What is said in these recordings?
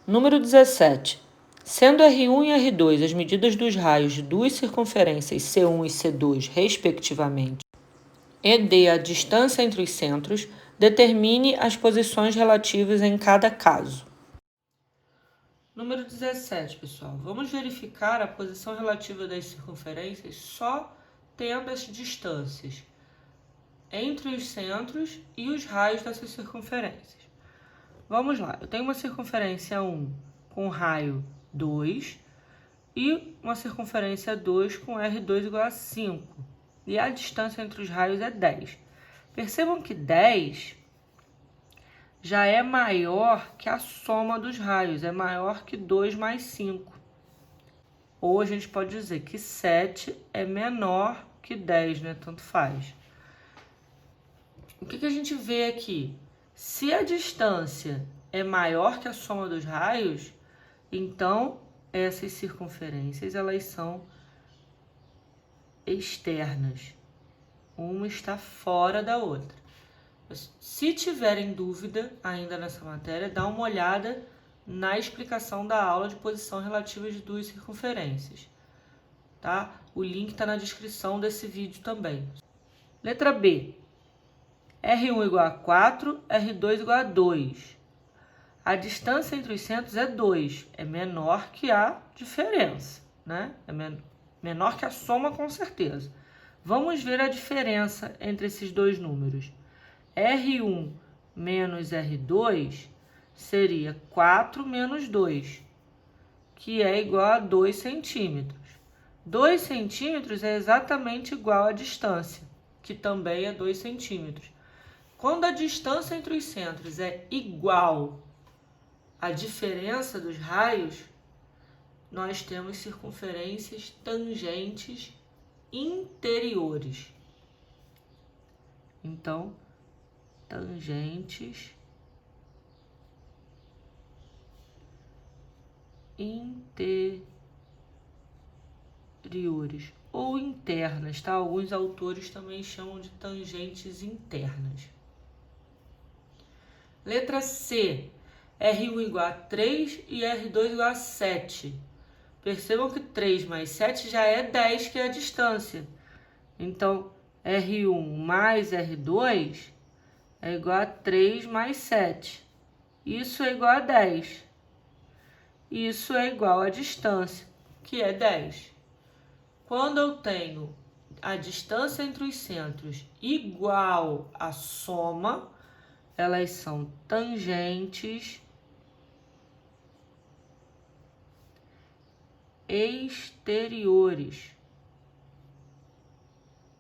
Número 17. Sendo R1 e R2 as medidas dos raios de duas circunferências C1 e C2, respectivamente, e D a distância entre os centros, determine as posições relativas em cada caso. Número 17, pessoal. Vamos verificar a posição relativa das circunferências só tendo as distâncias entre os centros e os raios dessas circunferências. Vamos lá. Eu tenho uma circunferência 1 com raio 2 e uma circunferência 2 com R2 igual a 5. E a distância entre os raios é 10. Percebam que 10 já é maior que a soma dos raios, é maior que 2 mais 5. Ou a gente pode dizer que 7 é menor que 10, né? Tanto faz. O que a gente vê aqui? Se a distância é maior que a soma dos raios, então essas circunferências elas são externas. Uma está fora da outra. Se tiverem dúvida ainda nessa matéria, dá uma olhada na explicação da aula de posição relativa de duas circunferências. Tá? O link está na descrição desse vídeo também. Letra B. R1 igual a 4, R2 igual a 2. A distância entre os centros é 2. É menor que a diferença, né? É menor que a soma, com certeza. Vamos ver a diferença entre esses dois números. R1 menos R2 seria 4 menos 2, que é igual a 2 centímetros. 2 centímetros é exatamente igual à distância, que também é 2 centímetros. Quando a distância entre os centros é igual à diferença dos raios, nós temos circunferências tangentes interiores. Então, tangentes interiores ou internas, tá? Alguns autores também chamam de tangentes internas. Letra C. R1 igual a 3 e R2 igual a 7. Percebam que 3 mais 7 já é 10, que é a distância. Então, R1 mais R2 é igual a 3 mais 7. Isso é igual a 10. Isso é igual à distância, que é 10. Quando eu tenho a distância entre os centros igual à soma, elas são tangentes exteriores.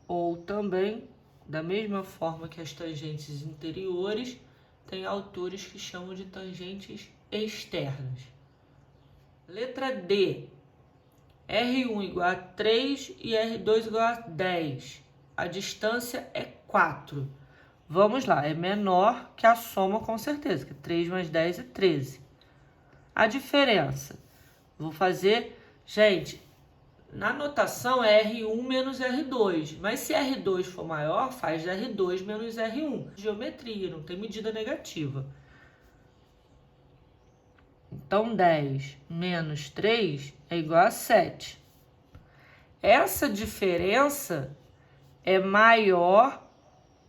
Ou também, da mesma forma que as tangentes interiores, tem autores que chamam de tangentes externas. Letra D. R1 igual a 3 e R2 igual a 10. A distância é 4. Vamos lá, é menor que a soma, com certeza, que 3 mais 10 é 13. A diferença, vou fazer, gente, na notação é R1 menos R2, mas se R2 for maior, faz R2 menos R1. Geometria, não tem medida negativa. Então, 10 menos 3 é igual a 7. Essa diferença é maior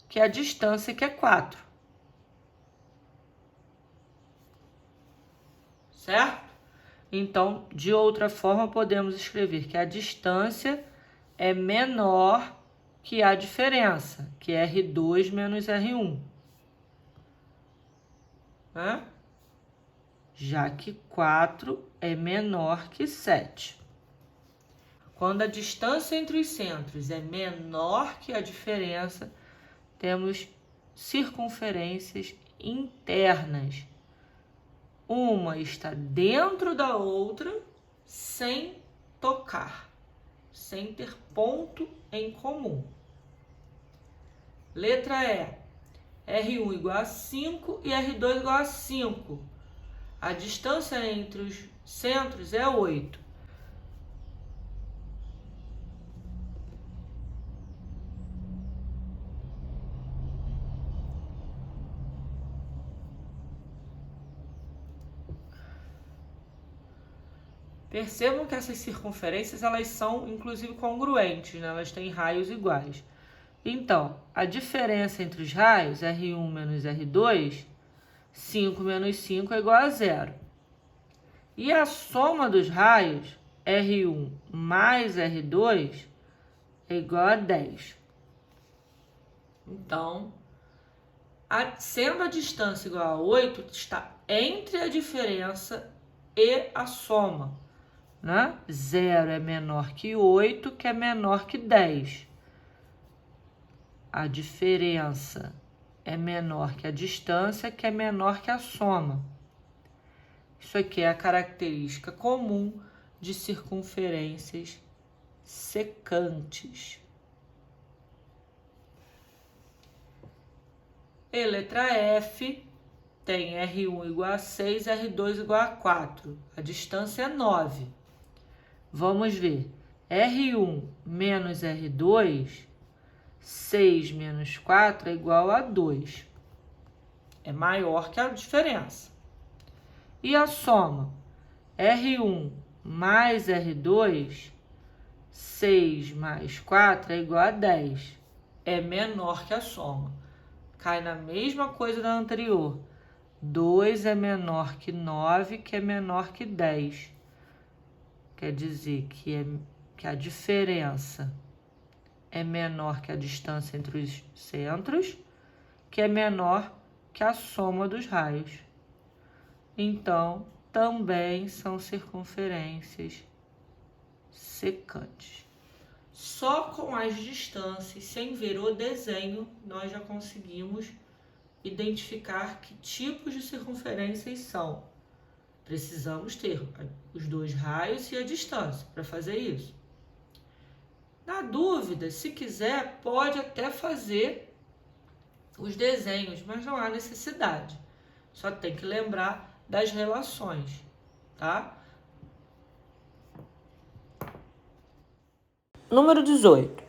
que a distância, que é 4. Certo? Então, de outra forma, podemos escrever que a distância é menor que a diferença, que é R2 menos R1. Né? Já que 4 é menor que 7. Quando a distância entre os centros é menor que a diferença, temos circunferências internas. Uma está dentro da outra sem tocar, sem ter ponto em comum. Letra E. R1 igual a 5 e R2 igual a 5. A distância entre os centros é 8. Percebam que essas circunferências elas são inclusive congruentes, né? Elas têm raios iguais. Então, a diferença entre os raios, R1 menos R2, 5 menos 5 é igual a 0. E a soma dos raios, R1 mais R2, é igual a 10. Então, sendo a distância igual a 8, está entre a diferença e a soma, né? 0 é menor que 8, que é menor que 10. A diferença é menor que a distância, que é menor que a soma. Isso aqui é a característica comum de circunferências secantes. E letra F tem R1 igual a 6, R2 igual a 4. A distância é 9. Vamos ver. R1 menos R2, 6 menos 4 é igual a 2. É maior que a diferença. E a soma? R1 mais R2, 6 mais 4 é igual a 10. É menor que a soma. Cai na mesma coisa da anterior. 2 é menor que 9, que é menor que 10. Quer dizer que a diferença é menor que a distância entre os centros, que é menor que a soma dos raios. Então, também são circunferências secantes. Só com as distâncias, sem ver o desenho, nós já conseguimos identificar que tipos de circunferências são. Precisamos ter os dois raios e a distância para fazer isso. Na dúvida, se quiser, pode até fazer os desenhos, mas não há necessidade. Só tem que lembrar das relações, tá? Número 18.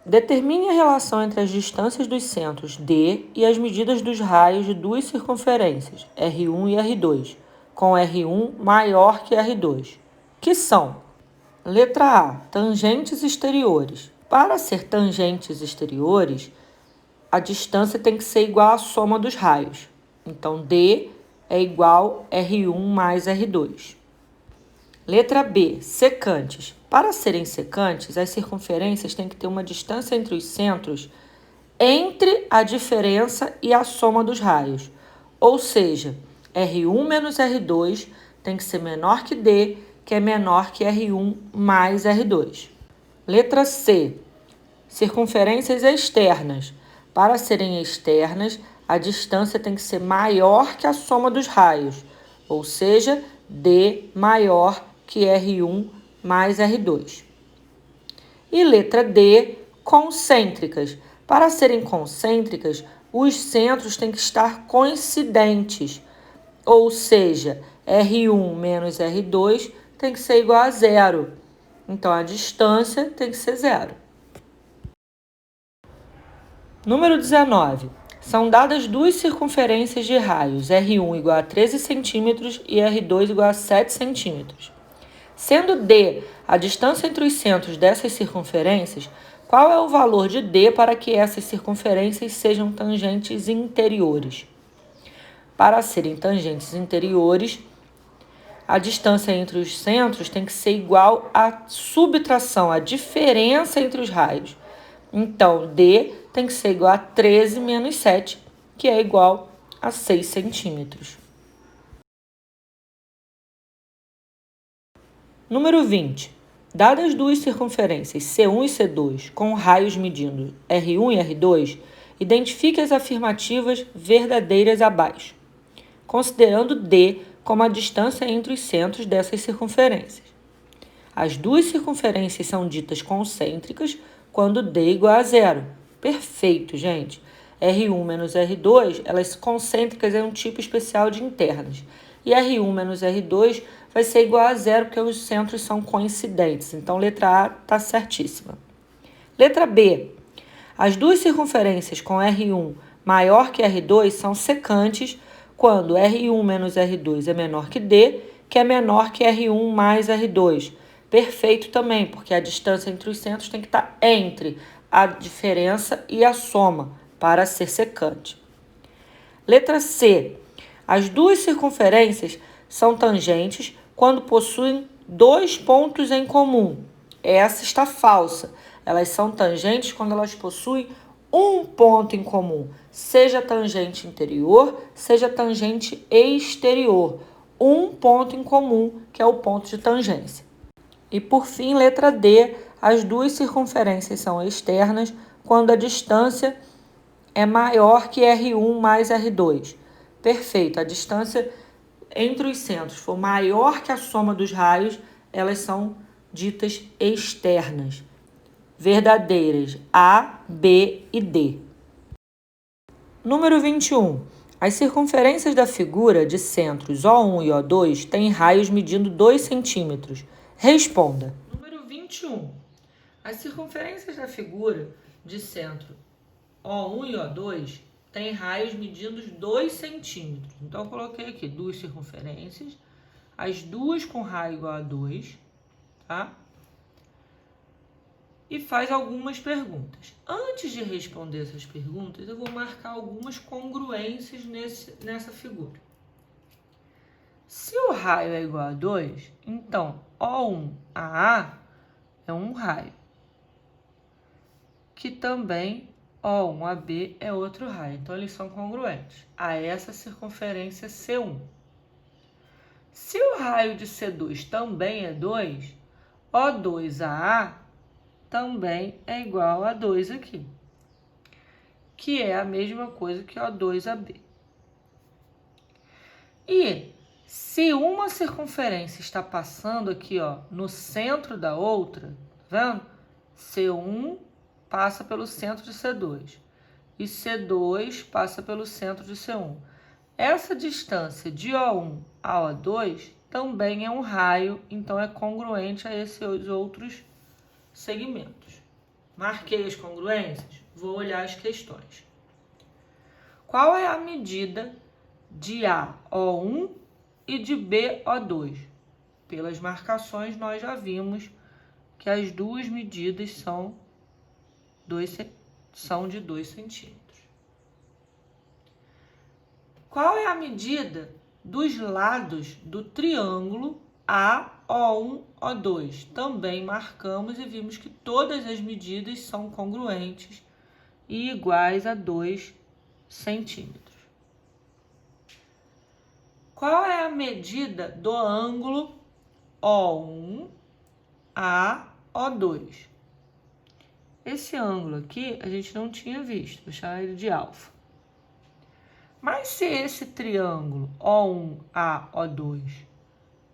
Determine a relação entre as distâncias dos centros D e as medidas dos raios de duas circunferências, R1 e R2, com R1 maior que R2, que são: letra A, tangentes exteriores. Para ser tangentes exteriores, a distância tem que ser igual à soma dos raios. Então, D é igual a R1 mais R2. Letra B, secantes. Para serem secantes, as circunferências têm que ter uma distância entre os centros entre a diferença e a soma dos raios. Ou seja, R1 menos R2 tem que ser menor que D, que é menor que R1 mais R2. Letra C, circunferências externas. Para serem externas, a distância tem que ser maior que a soma dos raios, ou seja, D maior que R1 mais R2. E letra D, concêntricas. Para serem concêntricas, os centros têm que estar coincidentes, ou seja, R1 menos R2 tem que ser igual a 0. Então, a distância tem que ser 0. Número 19. São dadas duas circunferências de raios, R1 igual a 13 cm e R2 igual a 7 cm. Sendo D a distância entre os centros dessas circunferências, qual é o valor de D para que essas circunferências sejam tangentes interiores? Para serem tangentes interiores, a distância entre os centros tem que ser igual à subtração, a diferença entre os raios. Então, D tem que ser igual a 13 menos 7, que é igual a 6 centímetros. Número 20. Dadas duas circunferências C1 e C2 com raios medindo R1 e R2, identifique as afirmativas verdadeiras abaixo, considerando D como a distância entre os centros dessas circunferências. As duas circunferências são ditas concêntricas quando D é igual a 0. Perfeito, gente. R1 menos R2, elas concêntricas é um tipo especial de internas. E R1 menos R2 vai ser igual a 0 porque os centros são coincidentes. Então, letra A está certíssima. Letra B. As duas circunferências com R1 maior que R2 são secantes quando R1 menos R2 é menor que D, que é menor que R1 mais R2. Perfeito também, porque a distância entre os centros tem que estar entre a diferença e a soma para ser secante. Letra C. As duas circunferências são tangentes quando possuem dois pontos em comum. Essa está falsa. Elas são tangentes quando elas possuem um ponto em comum, seja tangente interior, seja tangente exterior. Um ponto em comum, que é o ponto de tangência. E por fim, letra D, as duas circunferências são externas quando a distância é maior que R1 mais R2. Perfeito, a distância entre os centros for maior que a soma dos raios, elas são ditas externas. Verdadeiras A, B e D. Número 21. As circunferências da figura de centros O1 e O2 têm raios medindo 2 centímetros. Responda. Número 21. As circunferências da figura de centro O1 e O2 têm raios medindo 2 centímetros. Então, eu coloquei aqui duas circunferências, as duas com raio igual a 2, tá? E faz algumas perguntas. Antes de responder essas perguntas, eu vou marcar algumas congruências nessa figura. Se o raio é igual a 2, então O1AA é um raio, que também O1AB é outro raio. Então, eles são congruentes a essa circunferência C1. Se o raio de C2 também é 2, O2AA também é igual a 2 aqui, que é a mesma coisa que O2AB. E se uma circunferência está passando aqui, ó, no centro da outra, tá vendo? C1 passa pelo centro de C2 e C2 passa pelo centro de C1. Essa distância de O1 a O2 também é um raio, então é congruente a esses outros segmentos. Marquei as congruências, vou olhar as questões. Qual é a medida de A, O1 e de B, O2? Pelas marcações, nós já vimos que as duas medidas são de 2 centímetros. Qual é a medida dos lados do triângulo AO1, O2? Também marcamos e vimos que todas as medidas são congruentes e iguais a 2 centímetros. Qual é a medida do ângulo O1 a O2? Esse ângulo aqui a gente não tinha visto, vou chamar ele de alfa. Mas se esse triângulo O1 a O2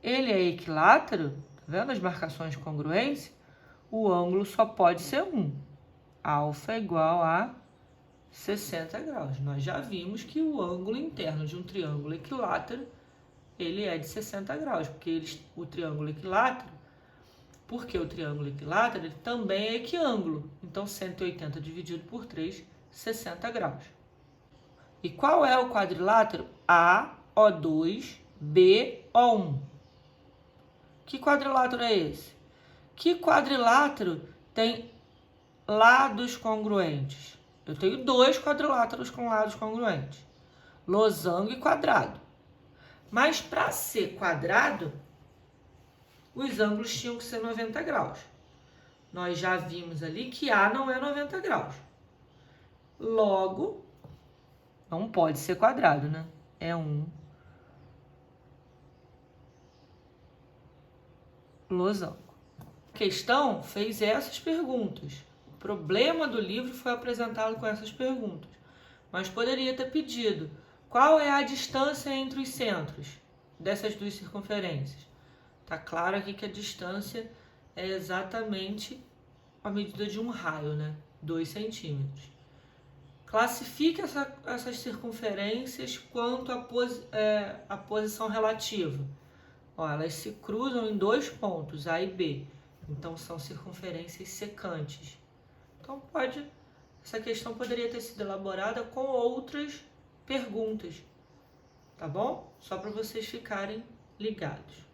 ele é equilátero, tá vendo as marcações de congruência? O ângulo só pode ser 1. Alfa é igual a 60 graus. Nós já vimos que o ângulo interno de um triângulo equilátero, ele é de 60 graus, porque o triângulo equilátero ele também é equiângulo. Então, 180 dividido por 3, 60 graus. E qual é o quadrilátero? A, O2, B, O1. Que quadrilátero é esse? Que quadrilátero tem lados congruentes? Eu tenho dois quadriláteros com lados congruentes. Losango e quadrado. Mas para ser quadrado, os ângulos tinham que ser 90 graus. Nós já vimos ali que A não é 90 graus. Logo, não pode ser quadrado, né? É um losango. A questão fez essas perguntas. O problema do livro foi apresentado com essas perguntas. Mas poderia ter pedido: qual é a distância entre os centros dessas duas circunferências? Tá claro aqui que a distância é exatamente a medida de um raio, né? 2 centímetros. Classifique essas circunferências quanto à posição relativa. Ó, elas se cruzam em dois pontos, A e B. Então, são circunferências secantes. Então, essa questão poderia ter sido elaborada com outras perguntas. Tá bom? Só para vocês ficarem ligados.